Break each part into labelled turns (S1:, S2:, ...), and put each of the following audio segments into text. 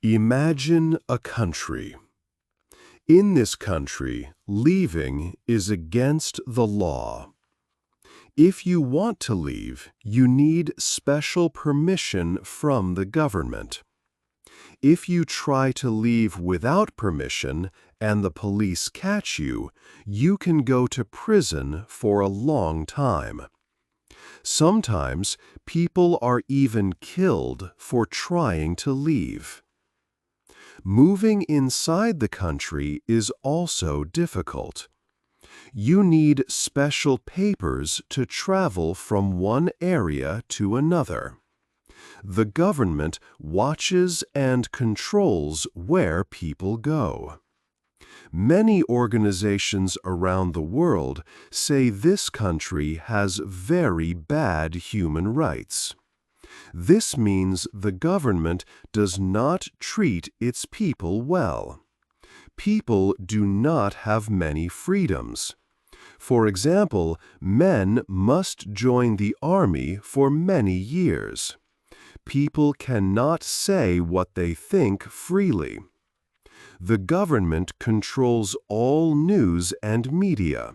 S1: Imagine a country. In this country, leaving is against the law. If you want to leave, you need special permission from the government. If you try to leave without permission and the police catch you, you can go to prison for a long time. Sometimes people are even killed for trying to leave. Moving inside the country is also difficult. You need special papers to travel from one area to another. The government watches and controls where people go. Many organizations around the world say this country has very bad human rights. This means the government does not treat its people well. People do not have many freedoms. For example, men must join the army for many years. People cannot say what they think freely. The government controls all news and media.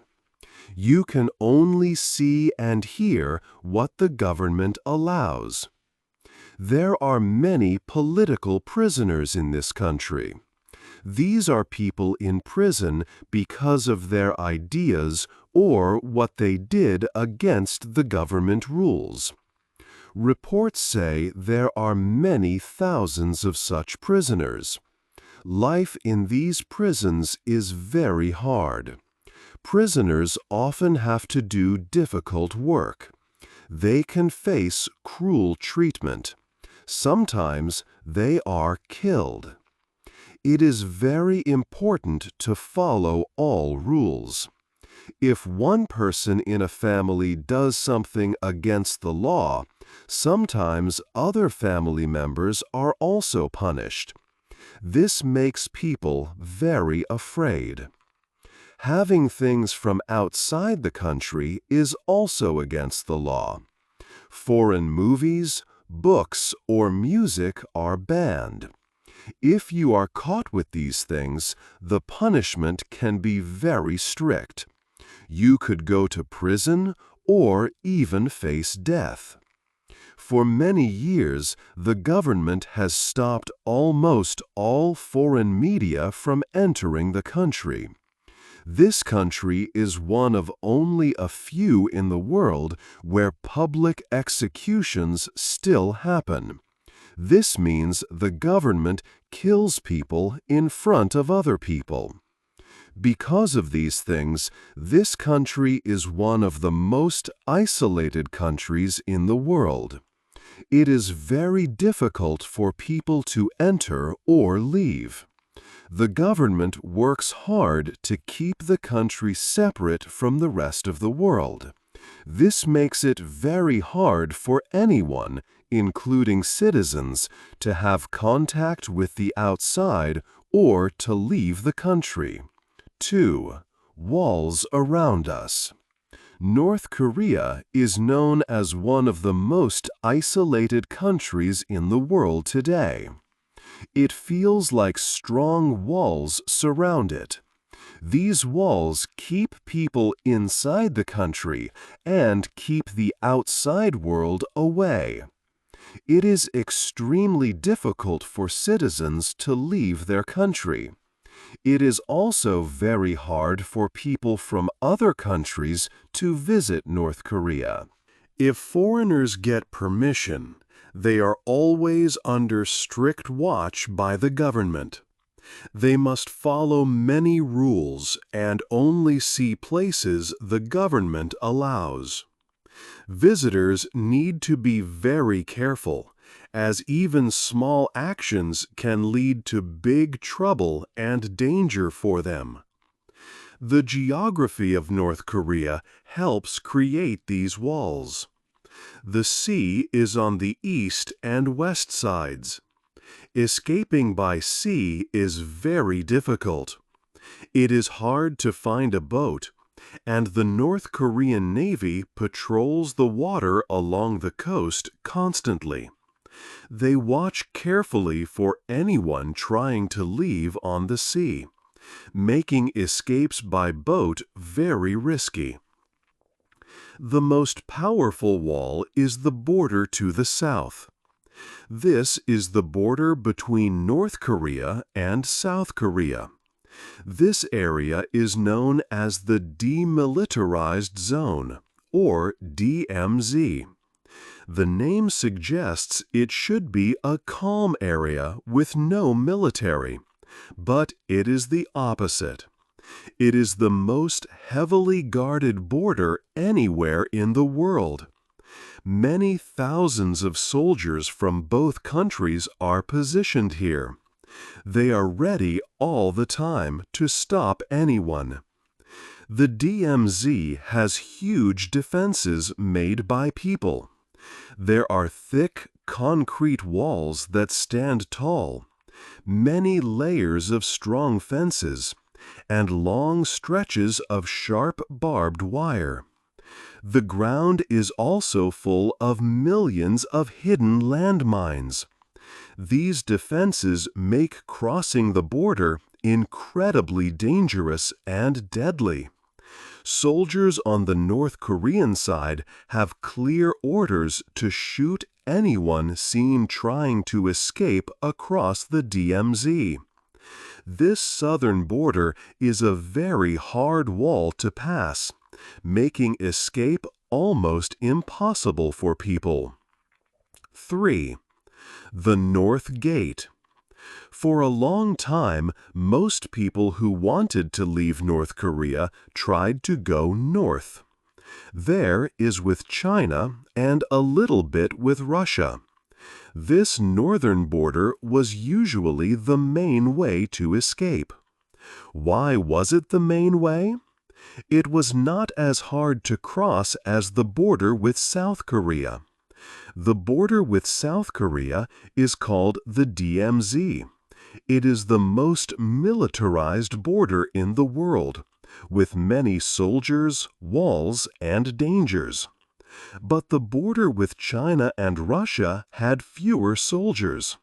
S1: You can only see and hear what the government allows. There are many political prisoners in this country. These are people in prison because of their ideas or what they did against the government rules. Reports say there are many thousands of such prisoners. Life in these prisons is very hard. Prisoners often have to do difficult work. They can face cruel treatment. Sometimes they are killed. It is very important to follow all rules. If one person in a family does something against the law, sometimes other family members are also punished. This makes people very afraid. Having things from outside the country is also against the law. Foreign movies, books, or music are banned. If you are caught with these things, the punishment can be very strict. You could go to prison or even face death. For many years, the government has stopped almost all foreign media from entering the country. This country is one of only a few in the world where public executions still happen. This means the government kills people in front of other people. Because of these things, this country is one of the most isolated countries in the world. It is very difficult for people to enter or leave. The government works hard to keep the country separate from the rest of the world. This makes it very hard for anyone, including citizens, to have contact with the outside or to leave the country. 2. Walls around us. North Korea is known as one of the most isolated countries in the world today. It feels like strong walls surround it. These walls keep people inside the country and keep the outside world away. It is extremely difficult for citizens to leave their country. It is also very hard for people from other countries to visit North Korea. If foreigners get permission, they are always under strict watch by the government. They must follow many rules and only see places the government allows. Visitors need to be very careful, as even small actions can lead to big trouble and danger for them. The geography of North Korea helps create these walls. The sea is on the east and west sides. Escaping by sea is very difficult. It is hard to find a boat, and the North Korean Navy patrols the water along the coast constantly. They watch carefully for anyone trying to leave on the sea, making escapes by boat very risky. The most powerful wall is the border to the south. This is the border between North Korea and South Korea. This area is known as the Demilitarized Zone, or DMZ. The name suggests it should be a calm area with no military, but it is the opposite. It is the most heavily guarded border anywhere in the world. Many thousands of soldiers from both countries are positioned here. They are ready all the time to stop anyone. The DMZ has huge defenses made by people. There are thick, concrete walls that stand tall, many layers of strong fences, and long stretches of sharp barbed wire. The ground is also full of millions of hidden landmines. These defenses make crossing the border incredibly dangerous and deadly. Soldiers on the North Korean side have clear orders to shoot anyone seen trying to escape across the DMZ. This southern border is a very hard wall to pass, making escape almost impossible for people. 3. The North Gate. For a long time, most people who wanted to leave North Korea tried to go north. There is with China and a little bit with Russia. This northern border was usually the main way to escape. Why was it the main way? It was not as hard to cross as the border with South Korea. The border with South Korea is called the DMZ. It is the most militarized border in the world, with many soldiers, walls, and dangers. But the border with China and Russia had fewer soldiers.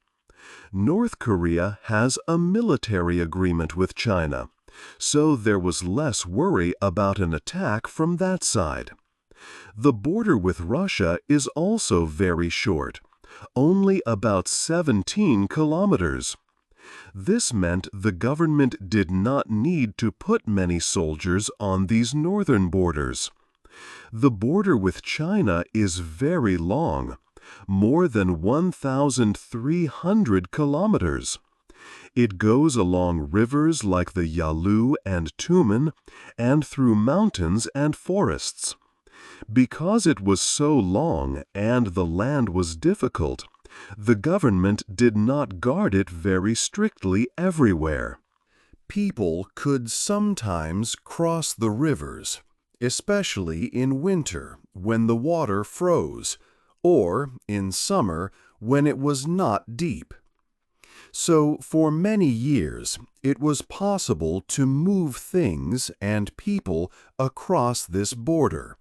S1: North Korea has a military agreement with China, so there was less worry about an attack from that side. The border with Russia is also very short, only about 17 kilometers. This meant the government did not need to put many soldiers on these northern borders. The border with China is very long, more than 1,300 kilometers. It goes along rivers like the Yalu and Tumen and through mountains and forests. Because it was so long and the land was difficult, the government did not guard it very strictly everywhere. People could sometimes cross the rivers, especially in winter when the water froze, or in summer when it was not deep. So for many years it was possible to move things and people across this border.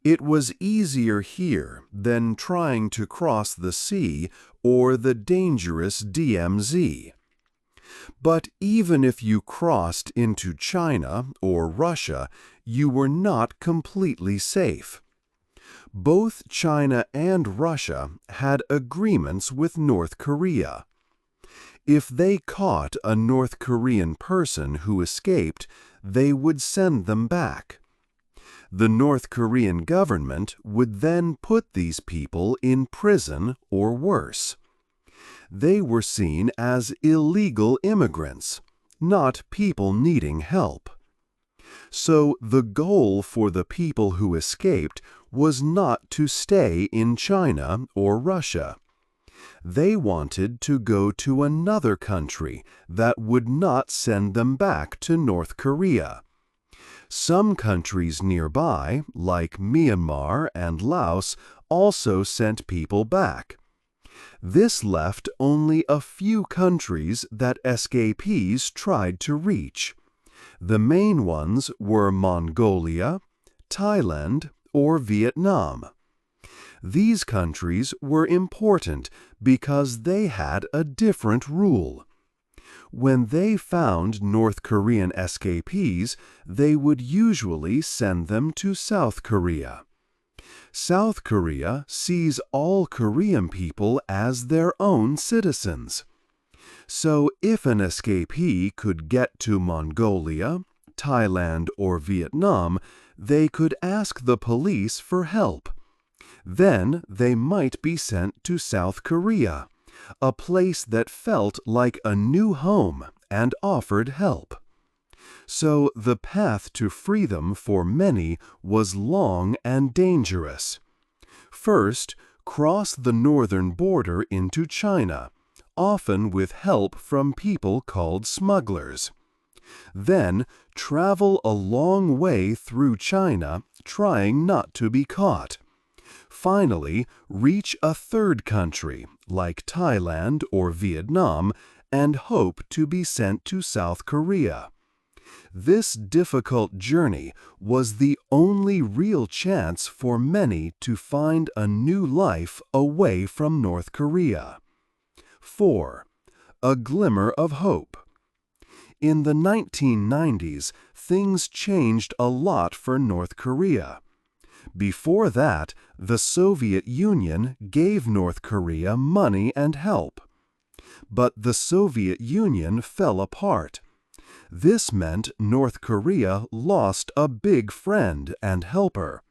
S1: It was easier here than trying to cross the sea or the dangerous DMZ. But even if you crossed into China or Russia, you were not completely safe. Both China and Russia had agreements with North Korea. If they caught a North Korean person who escaped, they would send them back. The North Korean government would then put these people in prison or worse. They were seen as illegal immigrants, not people needing help. So the goal for the people who escaped was not to stay in China or Russia. They wanted to go to another country that would not send them back to North Korea. Some countries nearby, like Myanmar and Laos, also sent people back. This left only a few countries that escapees tried to reach. The main ones were Mongolia, Thailand, or Vietnam. These countries were important because they had a different rule. When they found North Korean escapees, they would usually send them to South Korea. South Korea sees all Korean people as their own citizens. So if an escapee could get to Mongolia, Thailand, or Vietnam, they could ask the police for help. Then they might be sent to South Korea, a place that felt like a new home and offered help. So the path to freedom for many was long and dangerous. First, cross the northern border into China, often with help from people called smugglers. Then travel a long way through China, trying not to be caught. Finally, reach a third country, like Thailand or Vietnam, and hope to be sent to South Korea. This difficult journey was the only real chance for many to find a new life away from North Korea. 4. A glimmer of hope. In the 1990s, things changed a lot for North Korea. Before that, the Soviet Union gave North Korea money and help. But the Soviet Union fell apart. This meant North Korea lost a big friend and helper.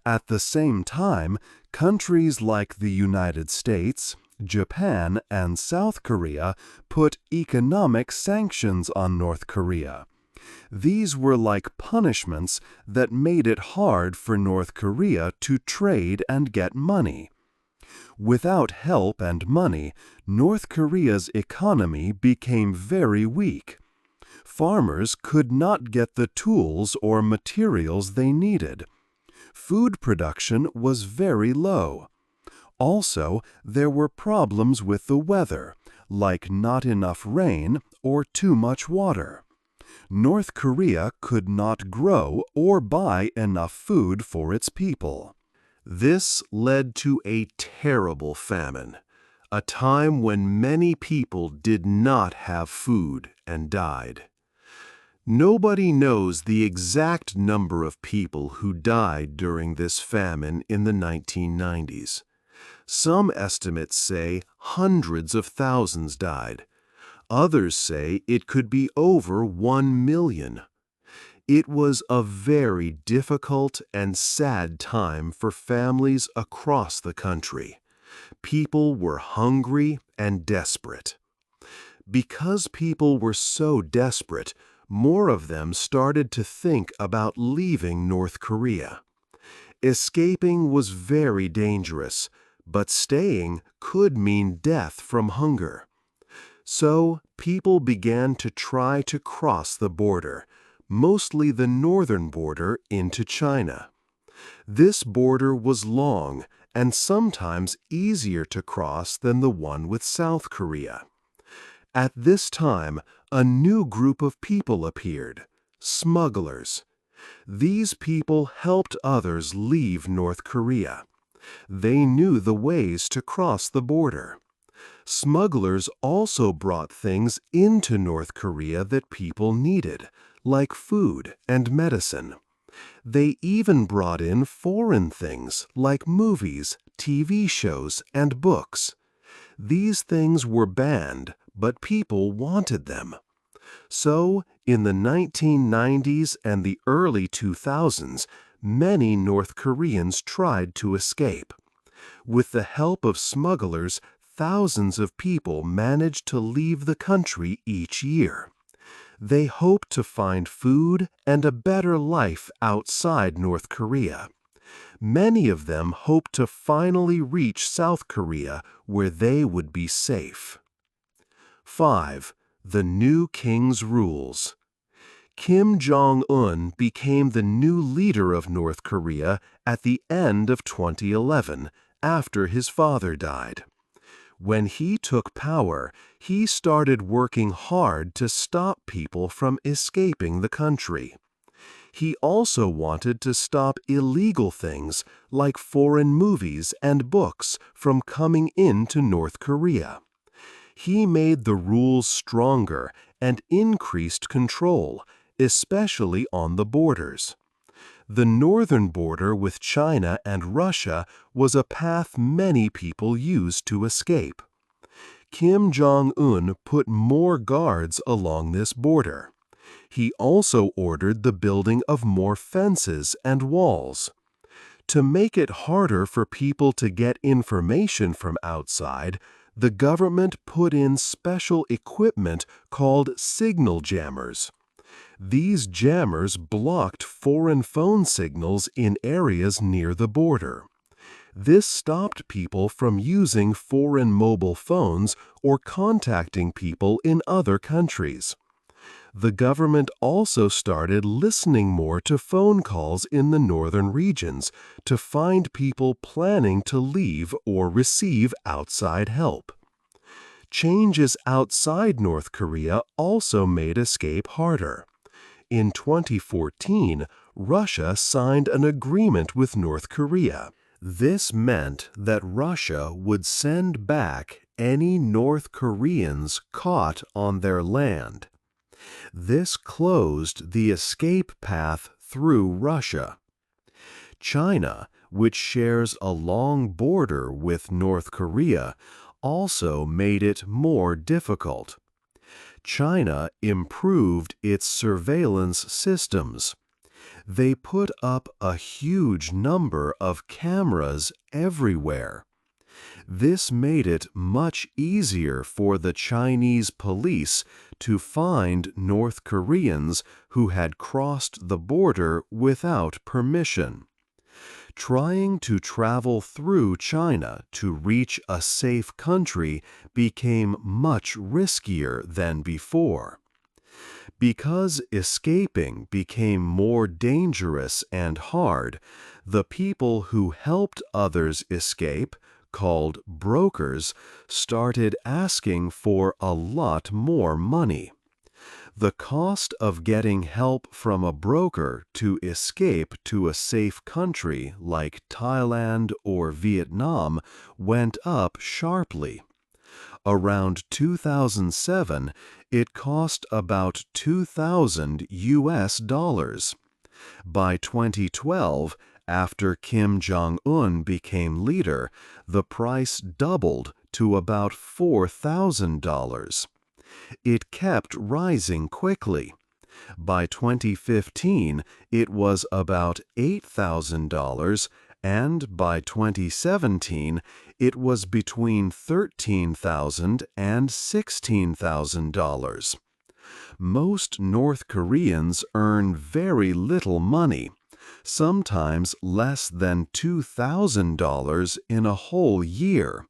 S1: At the same time, countries like the United States, Japan, and South Korea put economic sanctions on North Korea. These were like punishments that made it hard for North Korea to trade and get money. Without help and money, North Korea's economy became very weak. Farmers could not get the tools or materials they needed. Food production was very low. Also, there were problems with the weather, like not enough rain or too much water. North Korea could not grow or buy enough food for its people. This led to a terrible famine, a time when many people did not have food and died. Nobody knows the exact number of people who died during this famine in the 1990s. Some estimates say hundreds of thousands died. Others say it could be over 1 million. It was a very difficult and sad time for families across the country. People were hungry and desperate. Because people were so desperate, more of them started to think about leaving North Korea. Escaping was very dangerous, but staying could mean death from hunger. So people began to try to cross the border, mostly the northern border, into China. This border was long and sometimes easier to cross than the one with South Korea. At this time, a new group of people appeared, smugglers. These people helped others leave North Korea. They knew the ways to cross the border. Smugglers also brought things into North Korea that people needed, like food and medicine. They even brought in foreign things like movies, TV shows, and books. These things were banned, but people wanted them. So, in the 1990s and the early 2000s, many North Koreans tried to escape. With the help of smugglers, thousands of people managed to leave the country each year. They hoped to find food and a better life outside North Korea. Many of them hoped to finally reach South Korea, where they would be safe. 5. The new king's rules. Kim Jong-un became the new leader of North Korea at the end of 2011, after his father died. When he took power, he started working hard to stop people from escaping the country. He also wanted to stop illegal things like foreign movies and books from coming into North Korea. He made the rules stronger and increased control, especially on the borders. The northern border with China and Russia was a path many people used to escape. Kim Jong-un put more guards along this border. He also ordered the building of more fences and walls. To make it harder for people to get information from outside, the government put in special equipment called signal jammers. These jammers blocked foreign phone signals in areas near the border. This stopped people from using foreign mobile phones or contacting people in other countries. The government also started listening more to phone calls in the northern regions to find people planning to leave or receive outside help. Changes outside North Korea also made escape harder. In 2014, Russia signed an agreement with North Korea. This meant that Russia would send back any North Koreans caught on their land. This closed the escape path through Russia. China, which shares a long border with North Korea, also made it more difficult. China improved its surveillance systems. They put up a huge number of cameras everywhere. This made it much easier for the Chinese police to find North Koreans who had crossed the border without permission. Trying to travel through China to reach a safe country became much riskier than before. Because escaping became more dangerous and hard, the people who helped others escape, called brokers, started asking for a lot more money. The cost of getting help from a broker to escape to a safe country like Thailand or Vietnam went up sharply. Around 2007, it cost about $2,000. By 2012, after Kim Jong-un became leader, the price doubled to about $4,000. It kept rising quickly. By 2015, it was about $8,000, and by 2017, it was between $13,000 and $16,000. Most North Koreans earn very little money, sometimes less than $2,000 in a whole year.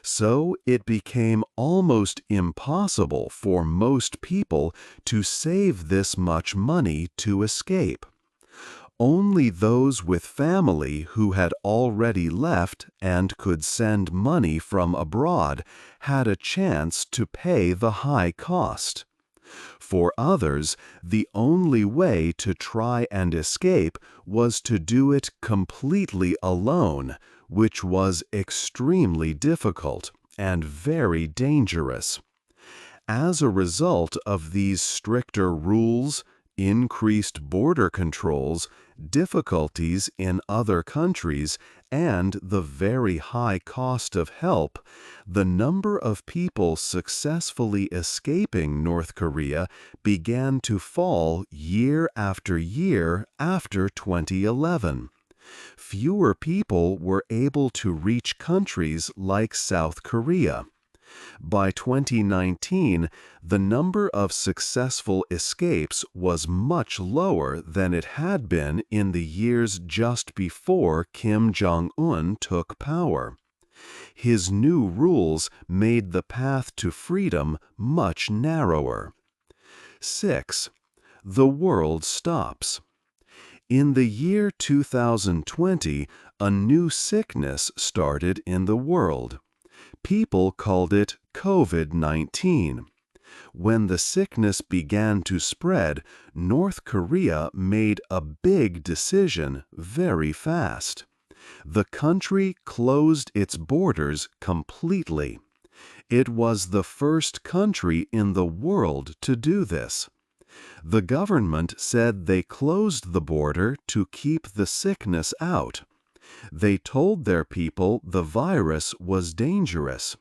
S1: So it became almost impossible for most people to save this much money to escape. Only those with family who had already left and could send money from abroad had a chance to pay the high cost. For others, the only way to try and escape was to do it completely alone, which was extremely difficult and very dangerous. As a result of these stricter rules, increased border controls, difficulties in other countries, and the very high cost of help, the number of people successfully escaping North Korea began to fall year after year after 2011. Fewer people were able to reach countries like South Korea. By 2019, the number of successful escapes was much lower than it had been in the years just before Kim Jong-un took power. His new rules made the path to freedom much narrower. 6. The world stops. In the year 2020, a new sickness started in the world. People called it COVID-19. When the sickness began to spread, North Korea made a big decision very fast. The country closed its borders completely. It was the first country in the world to do this. The government said they closed the border to keep the sickness out. They told their people the virus was dangerous.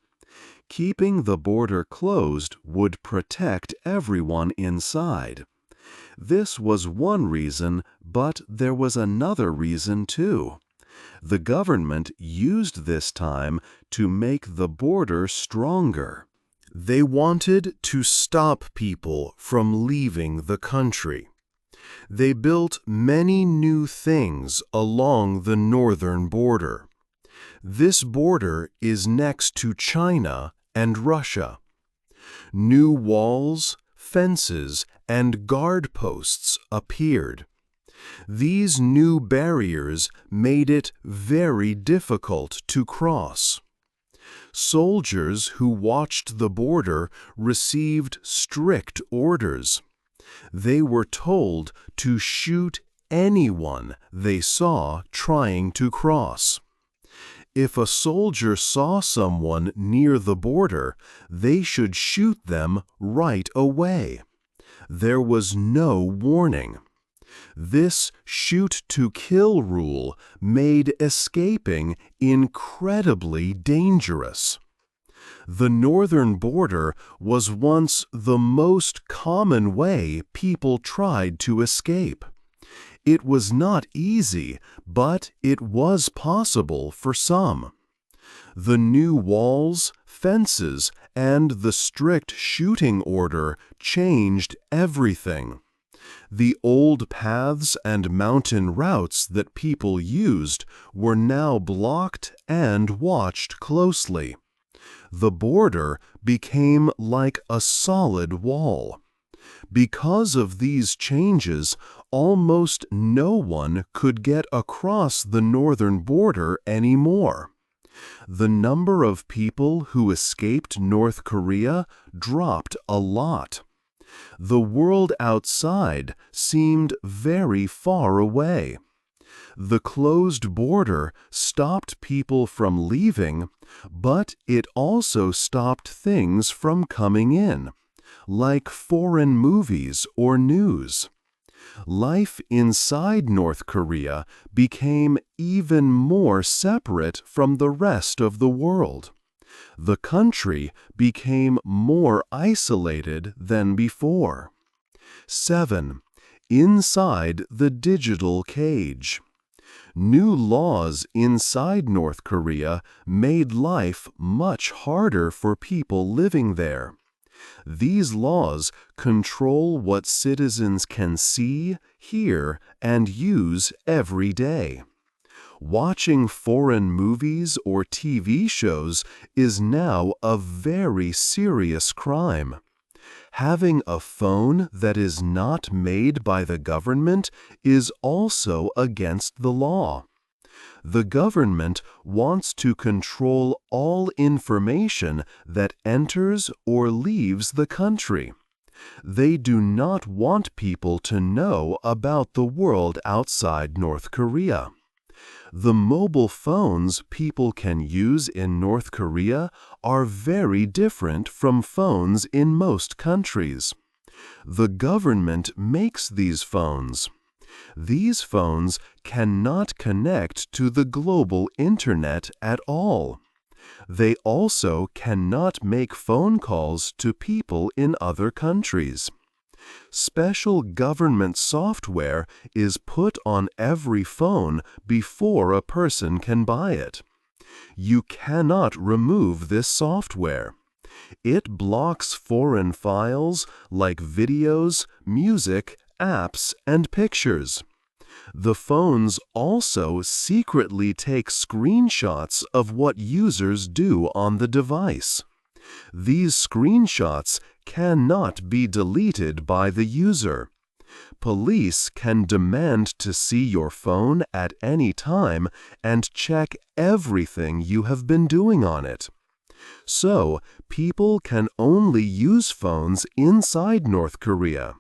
S1: Keeping the border closed would protect everyone inside. This was one reason, but there was another reason too. The government used this time to make the border stronger. They wanted to stop people from leaving the country. They built many new things along the northern border. This border is next to China and Russia. New walls, fences, and guard posts appeared. These new barriers made it very difficult to cross. Soldiers who watched the border received strict orders. They were told to shoot anyone they saw trying to cross. If a soldier saw someone near the border, they should shoot them right away. There was no warning. This shoot-to-kill rule made escaping incredibly dangerous. The northern border was once the most common way people tried to escape. It was not easy, but it was possible for some. The new walls, fences, and the strict shooting order changed everything. The old paths and mountain routes that people used were now blocked and watched closely. The border became like a solid wall. Because of these changes, almost no one could get across the northern border anymore. The number of people who escaped North Korea dropped a lot. The world outside seemed very far away. The closed border stopped people from leaving, but it also stopped things from coming in, like foreign movies or news. Life inside North Korea became even more separate from the rest of the world. The country became more isolated than before. 7. Inside the digital cage. New laws inside North Korea made life much harder for people living there. These laws control what citizens can see, hear, and use every day. Watching foreign movies or TV shows is now a very serious crime. Having a phone that is not made by the government is also against the law. The government wants to control all information that enters or leaves the country. They do not want people to know about the world outside North Korea. The mobile phones people can use in North Korea are very different from phones in most countries. The government makes these phones. These phones cannot connect to the global internet at all. They also cannot make phone calls to people in other countries. Special government software is put on every phone before a person can buy it. You cannot remove this software. It blocks foreign files like videos, music, apps, and pictures. The phones also secretly take screenshots of what users do on the device. These screenshots cannot be deleted by the user. Police can demand to see your phone at any time and check everything you have been doing on it. So, people can only use phones inside North Korea.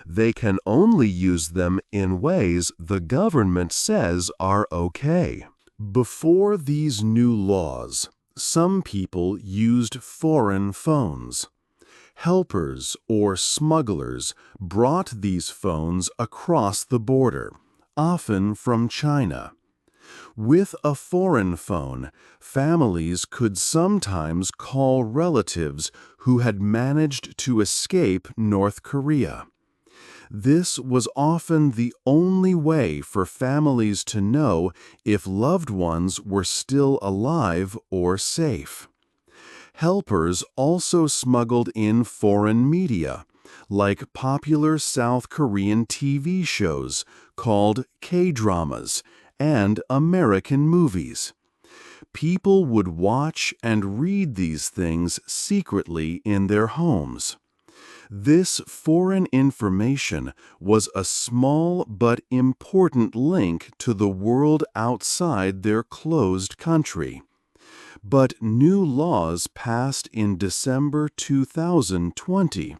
S1: They can only use them in ways the government says are okay. Before these new laws, some people used foreign phones. Helpers or smugglers brought these phones across the border, often from China. With a foreign phone, families could sometimes call relatives who had managed to escape North Korea. This was often the only way for families to know if loved ones were still alive or safe. Helpers also smuggled in foreign media, like popular South Korean TV shows called K-dramas and American movies. People would watch and read these things secretly in their homes. This foreign information was a small but important link to the world outside their closed country. But new laws passed in December 2020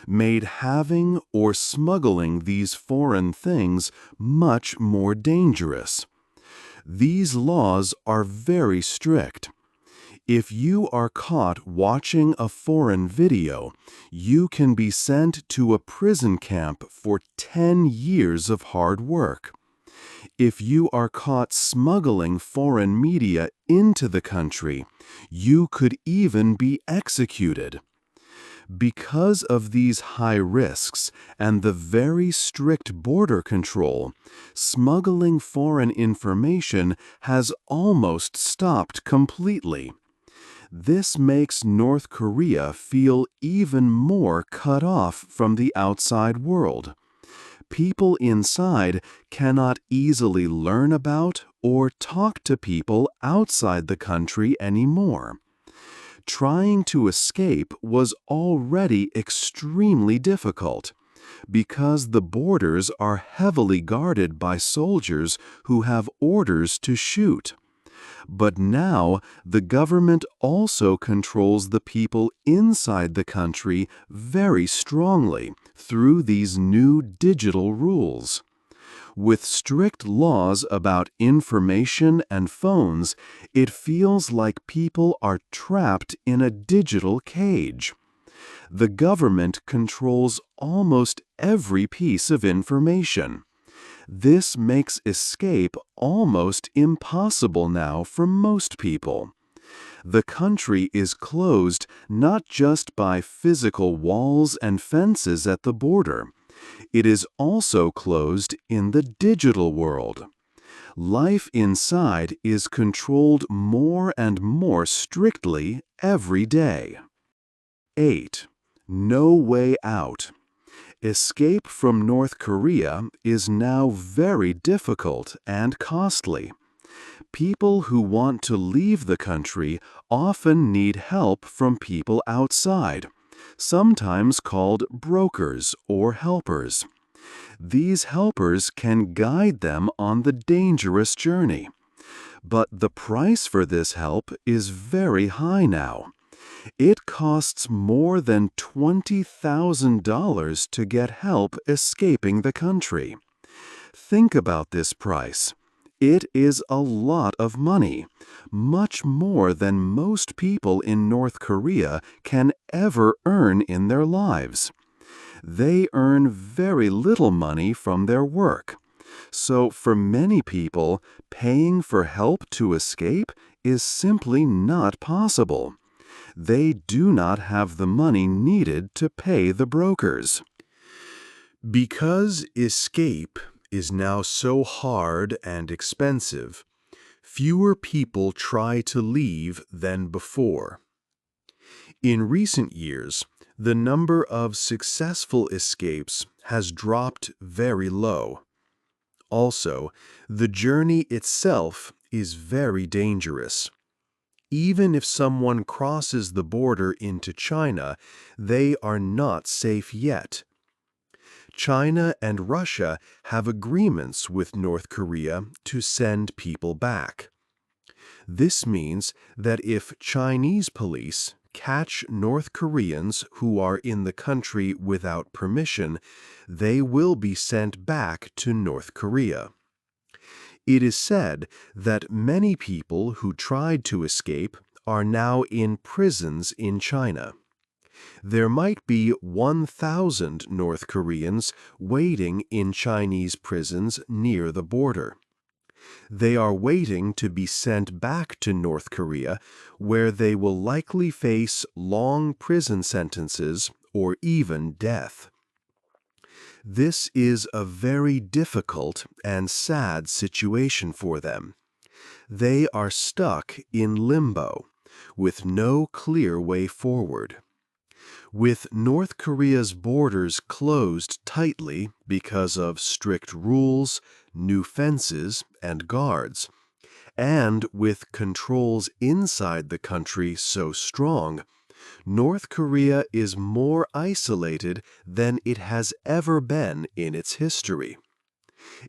S1: made having or smuggling these foreign things much more dangerous. These laws are very strict. If you are caught watching a foreign video, you can be sent to a prison camp for 10 years of hard work. If you are caught smuggling foreign media into the country, you could even be executed. Because of these high risks and the very strict border control, smuggling foreign information has almost stopped completely. This makes North Korea feel even more cut off from the outside world. People inside cannot easily learn about or talk to people outside the country anymore. Trying to escape was already extremely difficult because the borders are heavily guarded by soldiers who have orders to shoot. But now the government also controls the people inside the country very strongly through these new digital rules. With strict laws about information and phones, it feels like people are trapped in a digital cage. The government controls almost every piece of information. This makes escape almost impossible now for most people. The country is closed not just by physical walls and fences at the border. It is also closed in the digital world. Life inside is controlled more and more strictly every day. 8. No way out. Escape from North Korea is now very difficult and costly. People who want to leave the country often need help from people outside, sometimes called brokers or helpers. These helpers can guide them on the dangerous journey. But the price for this help is very high now. It costs more than $20,000 to get help escaping the country. Think about this price. It is a lot of money, much more than most people in North Korea can ever earn in their lives. They earn very little money from their work. So for many people, paying for help to escape is simply not possible. They do not have the money needed to pay the brokers. Because escape is now so hard and expensive, fewer people try to leave than before. In recent years, the number of successful escapes has dropped very low. Also, the journey itself is very dangerous. Even if someone crosses the border into China, they are not safe yet. China and Russia have agreements with North Korea to send people back. This means that if Chinese police catch North Koreans who are in the country without permission, they will be sent back to North Korea. It is said that many people who tried to escape are now in prisons in China. There might be 1,000 North Koreans waiting in Chinese prisons near the border. They are waiting to be sent back to North Korea, where they will likely face long prison sentences or even death. This is a very difficult and sad situation for them. They are stuck in limbo, with no clear way forward. With North Korea's borders closed tightly because of strict rules, new fences, and guards, and with controls inside the country so strong, North Korea is more isolated than it has ever been in its history.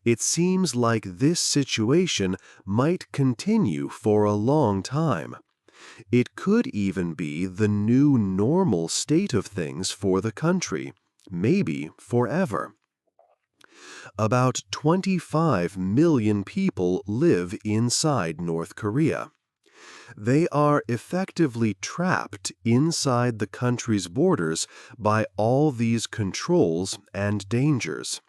S1: It seems like this situation might continue for a long time. It could even be the new normal state of things for the country, maybe forever. About 25 million people live inside North Korea. They are effectively trapped inside the country's borders by all these controls and dangers.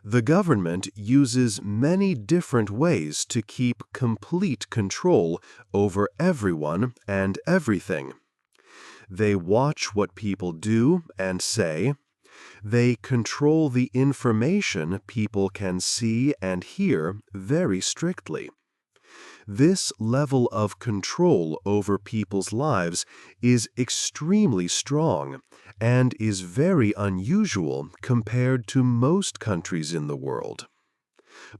S1: The government uses many different ways to keep complete control over everyone and everything. They watch what people do and say. They control the information people can see and hear very strictly. This level of control over people's lives is extremely strong and is very unusual compared to most countries in the world.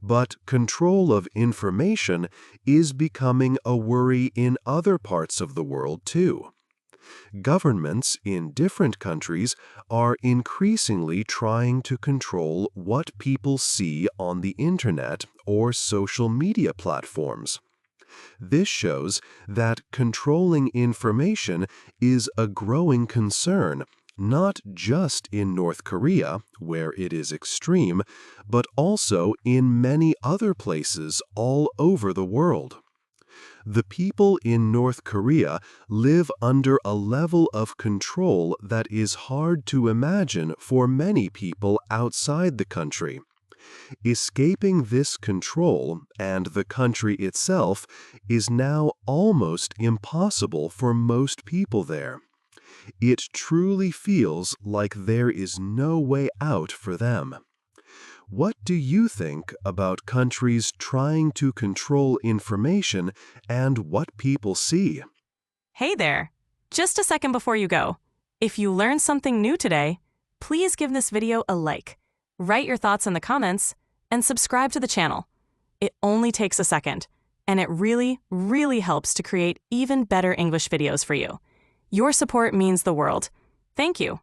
S1: But control of information is becoming a worry in other parts of the world too. Governments in different countries are increasingly trying to control what people see on the internet or social media platforms. This shows that controlling information is a growing concern, not just in North Korea, where it is extreme, but also in many other places all over the world. The people in North Korea live under a level of control that is hard to imagine for many people outside the country. Escaping this control and the country itself is now almost impossible for most people there. It truly feels like there is no way out for them. What do you think about countries trying to control information and what people see?
S2: Hey there! Just a second before you go. If you learned something new today, please give this video a like, write your thoughts in the comments, and subscribe to the channel. It only takes a second, and it really, really helps to create even better English videos for you. Your support means the world. Thank you.